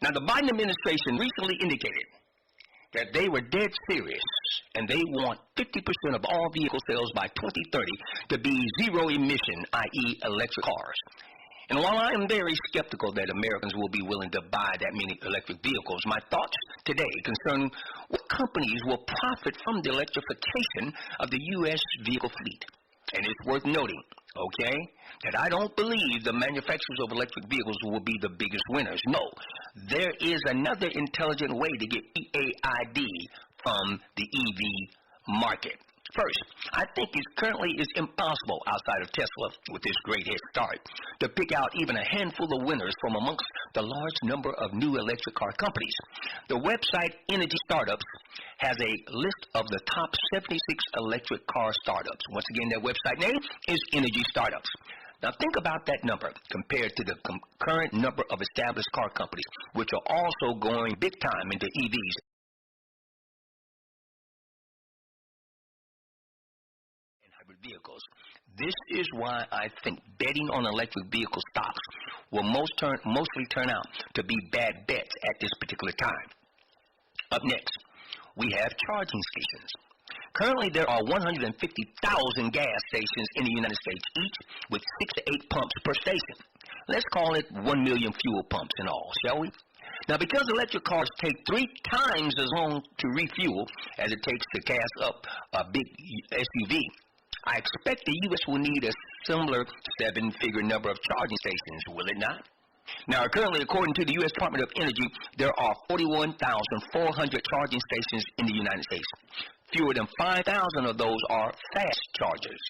Now, the Biden administration recently indicated that they were dead serious and they want 50% of all vehicle sales by 2030 to be zero emission, i.e. electric cars. And while I am very skeptical that Americans will be willing to buy that many electric vehicles, my thoughts today concern what companies will profit from the electrification of the U.S. vehicle fleet. And it's worth noting, okay, that I don't believe the manufacturers of electric vehicles will be the biggest winners. No, there is another intelligent way to get EAID from the EV market. First, I think it currently is impossible outside of Tesla, with this great head start, to pick out even a handful of winners from amongst the large number of new electric car companies. The website Energy Startups has a list of the top 76 electric car startups. Once again, their website name is Energy Startups. Now think about that number compared to the current number of established car companies, which are also going big time into EVs. Vehicles. This is why I think betting on electric vehicle stocks will mostly turn out to be bad bets at this particular time. Up next, we have charging stations. Currently, there are 150,000 gas stations in the United States, each with 6 to 8 pumps per station. Let's call it 1 million fuel pumps in all, shall we? Now, because electric cars take 3 times as long to refuel as it takes to gas up a big SUV, I expect the U.S. will need a similar 7-figure number of charging stations, will it not? Now, currently, according to the U.S. Department of Energy, there are 41,400 charging stations in the United States. Fewer than 5,000 of those are fast chargers.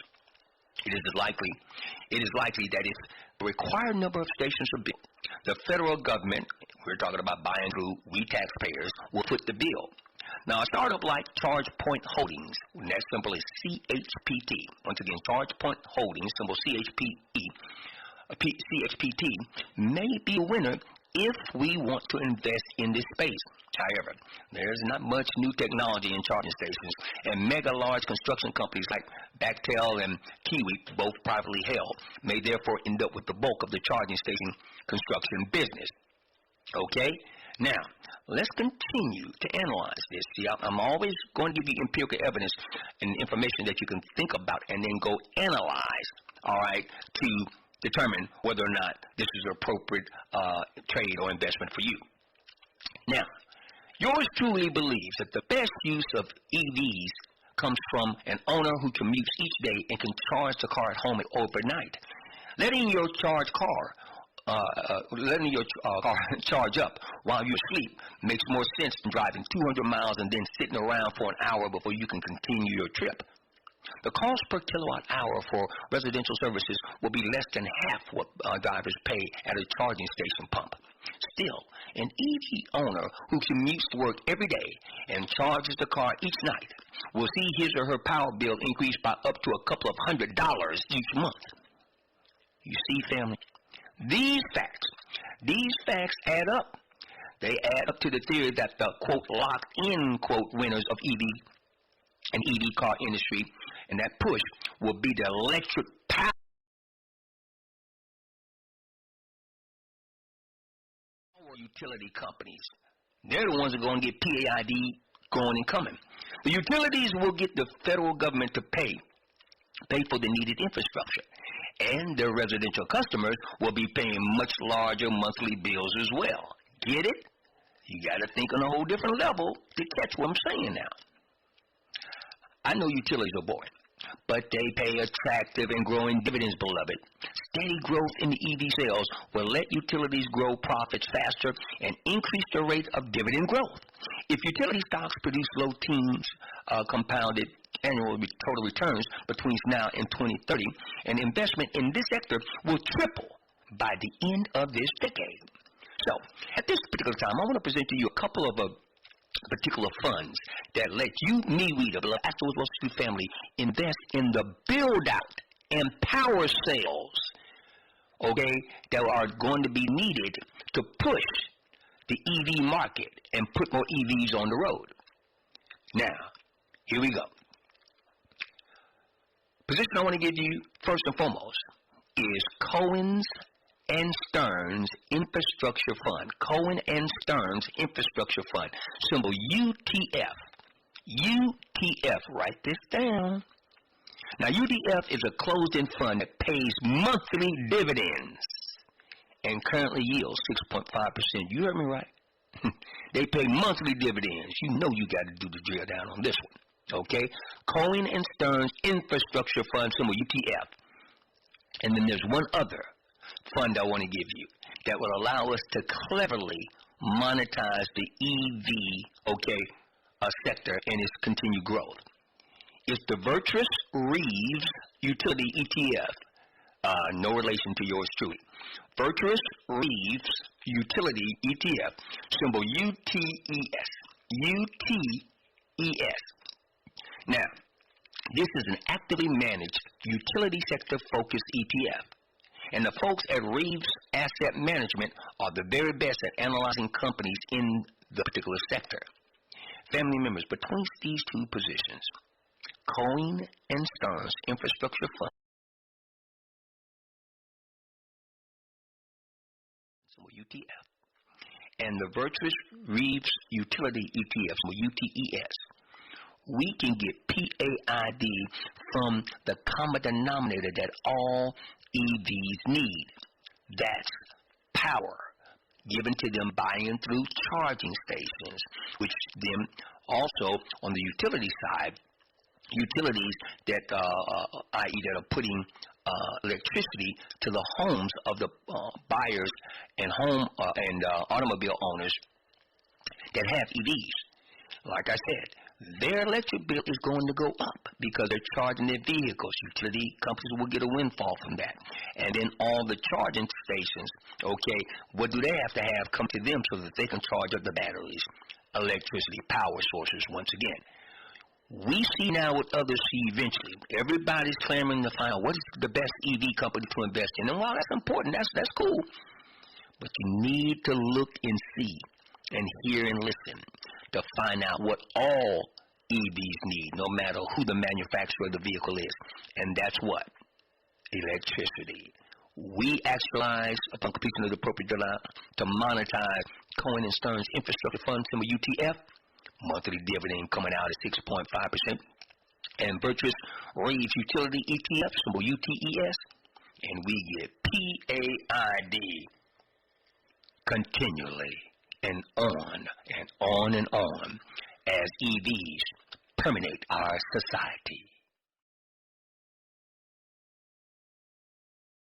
It is likely that if the required number of stations are built, the federal government, we're talking about buying through we taxpayers, will foot the bill. Now, a startup like ChargePoint Holdings, that symbol is CHPT. Once again, ChargePoint Holdings, symbol CHPT, may be a winner if we want to invest in this space. However, there's not much new technology in charging stations, and mega large construction companies like Bechtel and Kiwi, both privately held, may therefore end up with the bulk of the charging station construction business. Okay? Now, let's continue to analyze this. See, I'm always going to give you empirical evidence and information that you can think about and then go analyze, all right, to determine whether or not this is an appropriate trade or investment for you. Now, yours truly believes that the best use of EVs comes from an owner who commutes each day and can charge the car at home overnight. Letting your car charge up while you're asleep makes more sense than driving 200 miles and then sitting around for an hour before you can continue your trip. The cost per kilowatt hour for residential services will be less than half what drivers pay at a charging station pump. Still, an EV owner who commutes to work every day and charges the car each night will see his or her power bill increase by up to a couple of $100 each month. You see, family? These facts add up. They add up to the theory that the, quote, locked-in, quote, winners of EV car industry, and that push will be the electric power utility companies. They're the ones that are going to get PAID going and coming. The utilities will get the federal government to pay for the needed infrastructure. And their residential customers will be paying much larger monthly bills as well. Get it? You got to think on a whole different level to catch what I'm saying now. I know utilities are boring, but they pay attractive and growing dividends, beloved. Steady growth in the EV sales will let utilities grow profits faster and increase the rate of dividend growth. If utility stocks produce low teens compounded annual total returns between now and 2030, and investment in this sector will triple by the end of this decade. So, at this particular time, I want to present to you a couple of particular funds that let you, me, we, the Afterwards Wall Street family, invest in the build-out and power sales, okay, that are going to be needed to push the EV market and put more EVs on the road. Now, here we go. Position I want to give you first and foremost is Cohen's and Stearns Infrastructure Fund. Cohen and Stearns Infrastructure Fund. Symbol UTF. UTF. Write this down. Now, UTF is a closed-end fund that pays monthly dividends and currently yields 6.5%. You heard me right? They pay monthly dividends. You know you got to do the drill down on this one. Okay? Cohen and Stearns Infrastructure Fund, symbol UTF. And then there's one other fund I want to give you that will allow us to cleverly monetize the EV, sector and its continued growth. It's the Virtuous Reeves Utility ETF. No relation to yours truly. Virtuous Reeves Utility ETF, symbol UTES. UTES. Now, this is an actively managed utility sector focused ETF. And the folks at Reeves Asset Management are the very best at analyzing companies in the particular sector. Family members, between these two positions, Cohen and Stearns Infrastructure Fund, UTF, and the Virtuous Reeves Utility ETF, UTES, we can get PAID from the common denominator that all EVs need. That's power given to them buying through charging stations, which then also on the utility side, utilities that, i.e. that are putting electricity to the homes of the buyers and automobile owners that have EVs. Like I said, their electric bill is going to go up because they're charging their vehicles. Utility companies will get a windfall from that. And then all the charging stations, what do they have to have come to them so that they can charge up the batteries, electricity, power sources once again. We see now what others see eventually. Everybody's clamoring to find out what is the best EV company to invest in. And while that's important, that's cool. But you need to look and see and hear and listen to find out what all EVs need, no matter who the manufacturer of the vehicle is. And that's what? Electricity. We actualize, upon completion of the appropriate deadline, to monetize Cohen and Stearns Infrastructure Fund, symbol UTF, monthly dividend coming out at 6.5%, and Virtuous Reeves Utility ETF, symbol UTES, and we get PAID continually and on and on and on as EVs permeate our society.